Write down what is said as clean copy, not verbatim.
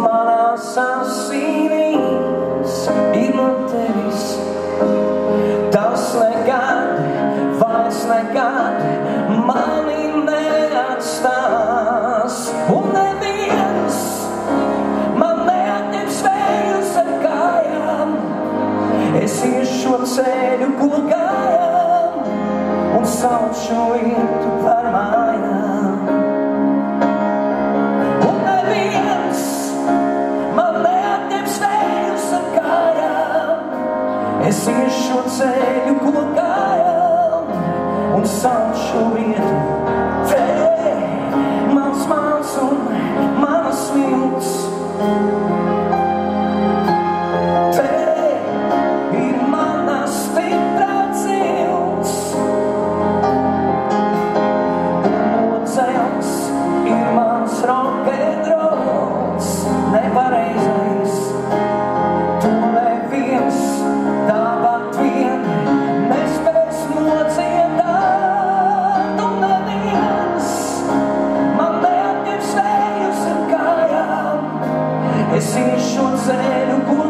manās asinīs ir no tevis. Tas nekad, vairs nekad mani neatstās. Un neviens man neatņems vējus ar kājām. Es iešu šo ceļu, ko gājām, un saucu vietu par mājām. Un neviens man neatņems vējus ar kājām. Es iešu šo ceļu, ko gājām, un saucu vietu. Te mans mans un manas vilks. Te ir mana stiprā cilts. Un modzels ir mans rokenrols. Nepareizais, to neviens tāpat vien nespēs nodziedāt. Un neviens man neatņems vējus ar kājām. Es iešu šo ceļu, ko